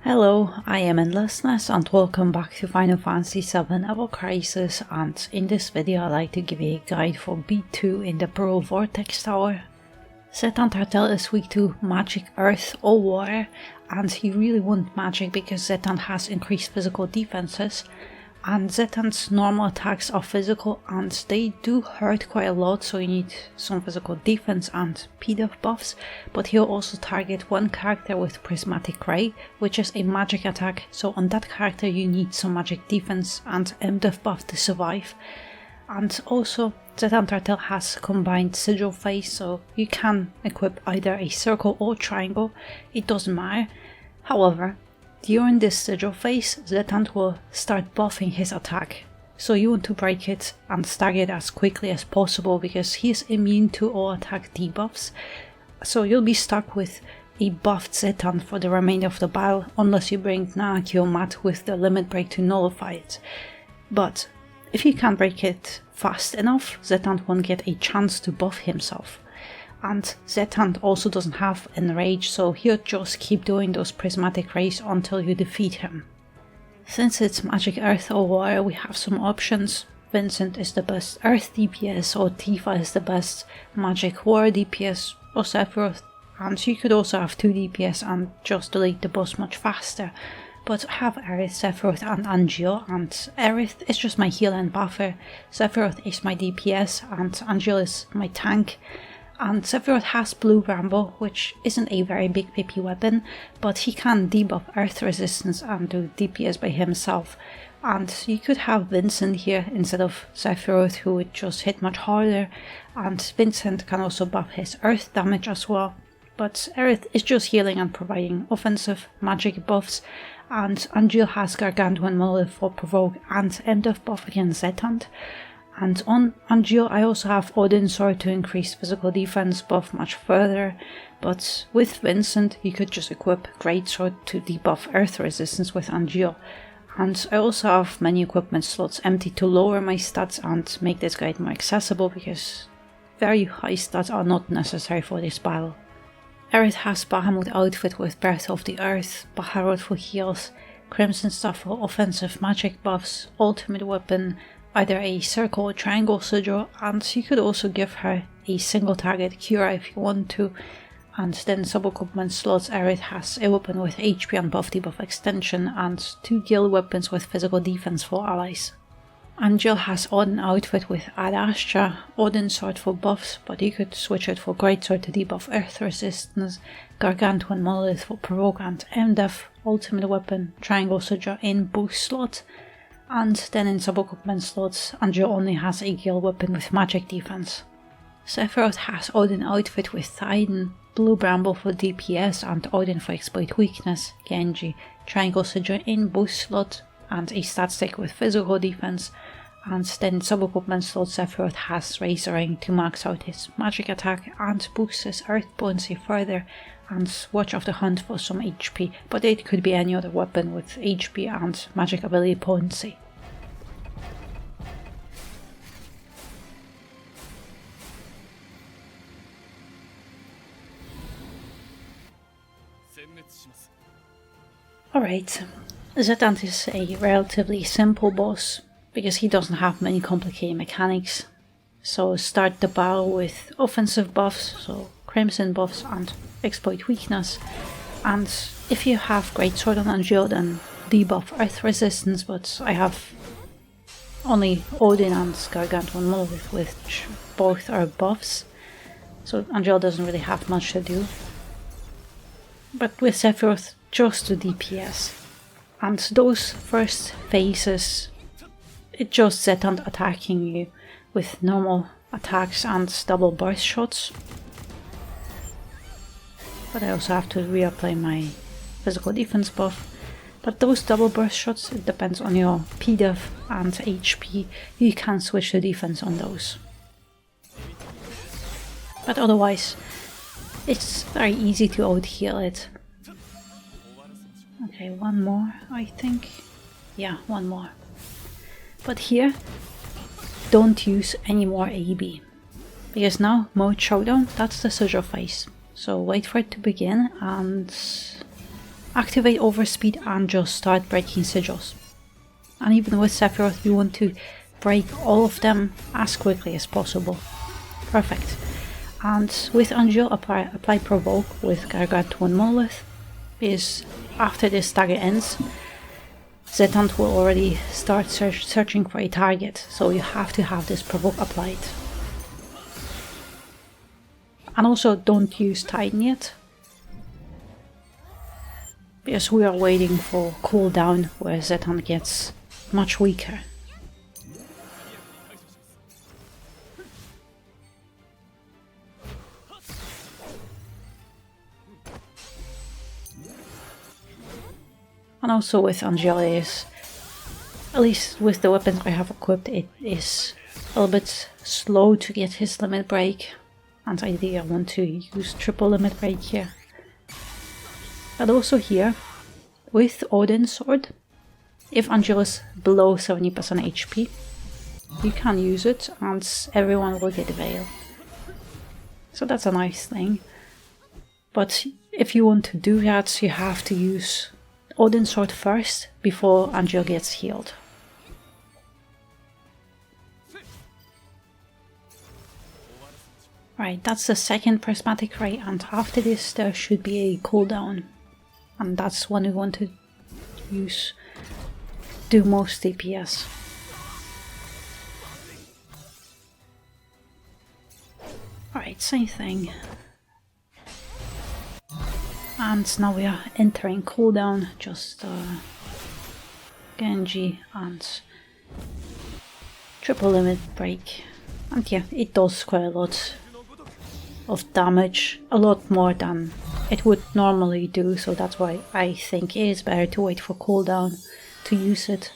Hello, I am Endlessness and welcome back to Final Fantasy VII Ever Crisis, and in this video I'd like to give you a guide for B2 in the Pearl Vortex Tower. Zetant Ratel is weak to magic, earth or water, and you really want magic because Zetant has increased physical defenses, and Zetant's normal attacks are physical and they do hurt quite a lot, so you need some physical defense and P-Def buffs, but he'll also target one character with Prismatic Ray, which is a magic attack, so on that character you need some magic defense and M-Def buff to survive. And also Zetant Ratel has combined sigil phase, so you can equip either a circle or triangle, it doesn't matter. However, during this sigil phase, Zetant will start buffing his attack, so you want to break it and stagger it as quickly as possible because he is immune to all attack debuffs, so you'll be stuck with a buffed Zetant for the remainder of the battle unless you bring Nanaki or Matt with the limit break to nullify it. But if you can't break it fast enough, Zetant won't get a chance to buff himself. And Zetant also doesn't have Enrage, so he'll just keep doing those prismatic rays until you defeat him. Since it's magic earth or water, we have some options. Vincent is the best earth DPS, or Tifa is the best magic water DPS, or Sephiroth. And you could also have 2 DPS and just delete the boss much faster. But I have Aerith, Sephiroth and Angeal, and Aerith is just my heal and buffer, Sephiroth is my DPS and Angeal is my tank. And Sephiroth has Blue Bramble, which isn't a very big PP weapon, but he can debuff earth resistance and do DPS by himself. And you could have Vincent here instead of Sephiroth, who would just hit much harder, and Vincent can also buff his earth damage as well. But Aerith is just healing and providing offensive magic buffs, and Angeal has Gargantuan Monolith for provoke and M-Def buff against Zetant. And on Angeal I also have Odin's Sword to increase physical defense buff much further, but with Vincent you could just equip Greatsword to debuff earth resistance with Angeal. And I also have many equipment slots empty to lower my stats and make this guide more accessible because very high stats are not necessary for this battle. Aerith has Bahamut outfit with Breath of the Earth, Baharot for heals, Crimson Staff for offensive magic buffs, ultimate weapon, either a circle or triangle sigil, and you could also give her a single target cure if you want to. And then sub-equipment slots, Aerith has a weapon with HP and buff debuff extension and 2 guild weapons with physical defense for allies. Angeal has Odin outfit with Ad Astra, Odin Sword for buffs, but you could switch it for Greatsword to debuff earth resistance, Gargantuan Monolith for provoke and M-Def, ultimate weapon, triangle sigil in boost slot. And then in sub-equipment slots, Angeal only has a guild weapon with magic defense. Sephiroth has Odin outfit with Titan, Blue Bramble for DPS and Odin for exploit weakness, Genji, triangle sigil in boost slot, and a stat stick with physical defense. And then in sub-equipment slot, Sephiroth has Razor Ring to max out his magic attack and boost his earth potency further, and Watch of the Hunt for some HP, but it could be any other weapon with HP and magic ability potency. Alright, Zetant is a relatively simple boss because he doesn't have many complicated mechanics. So start the battle with offensive buffs, so Crimson buffs and exploit weakness, and if you have Greatsword on Angeal then debuff earth resistance, but I have only Odin and Gargantuan Monolith, which both are buffs, so Angeal doesn't really have much to do. But with Sephiroth, just to DPS. And those first phases, it's just Zetant attacking you with normal attacks and double burst shots. But I also have to reapply my physical defense buff. But those double burst shots, it depends on your P-Def and HP, you can switch the defense on those. But otherwise, it's very easy to out-heal it. Okay, one more, I think. Yeah, one more. But here, don't use any more AB. Because now, mode showdown, that's the sigil phase. So wait for it to begin and activate overspeed and just start breaking sigils. And even with Sephiroth, you want to break all of them as quickly as possible. Perfect. And with Angel, apply Provoke with Gargantua and Monolith, because after this stagger ends, Zetant will already start searching for a target, so you have to have this Provoke applied. And also don't use Titan yet, because we are waiting for cooldown where Zetant gets much weaker. And also with Angelis, at least with the weapons I have equipped, it is a little bit slow to get his limit break. And ideally I want to use triple limit break here. But also here, with Odin's sword, if Angel is below 70% HP, you can use it and everyone will get Veil. So that's a nice thing. But if you want to do that, you have to use Odin's sword first before Angel gets healed. Right, that's the second prismatic ray, and after this there should be a cooldown. And that's when we want to do most DPS. Alright, same thing. And now we are entering cooldown, just Genji and triple limit break. And yeah, it does quite a lot of damage, a lot more than it would normally do, so that's why I think it is better to wait for cooldown to use it.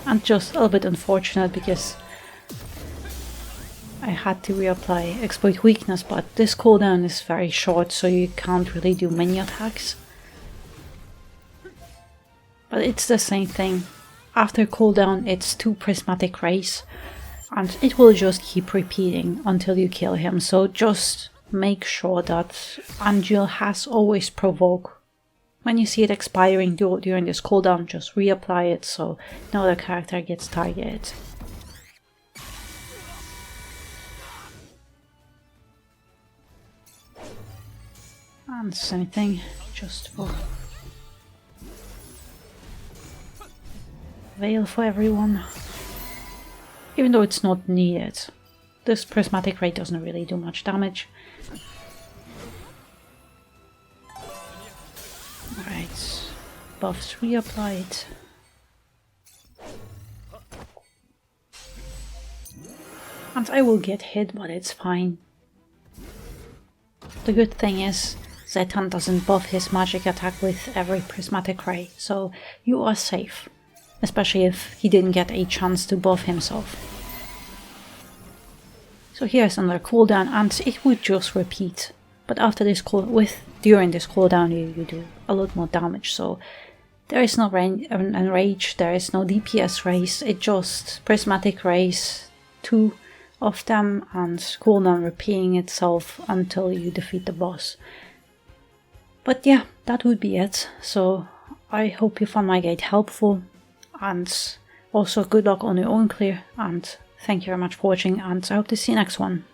And just a little bit unfortunate because I had to reapply Exploit Weakness, but this cooldown is very short, so you can't really do many attacks. But it's the same thing. After cooldown it's 2 prismatic rays, and it will just keep repeating until you kill him, so just make sure that Angel has always Provoke. When you see it expiring during this cooldown, just reapply it so no other character gets targeted. And same thing, just for Veil for everyone. Even though it's not needed. This prismatic ray doesn't really do much damage. Alright, buffs reapplied. And I will get hit, but it's fine. The good thing is Zetant doesn't buff his magic attack with every prismatic ray, so you are safe. Especially if he didn't get a chance to buff himself. So here's another cooldown, and it would just repeat. But after this during this cooldown you do a lot more damage, so there is no enrage, there is no DPS race, it just prismatic rays, 2 of them, and cooldown repeating itself until you defeat the boss. But yeah, that would be it. So I hope you found my guide helpful. And also good luck on your own clear, and thank you very much for watching, and I hope to see you next one.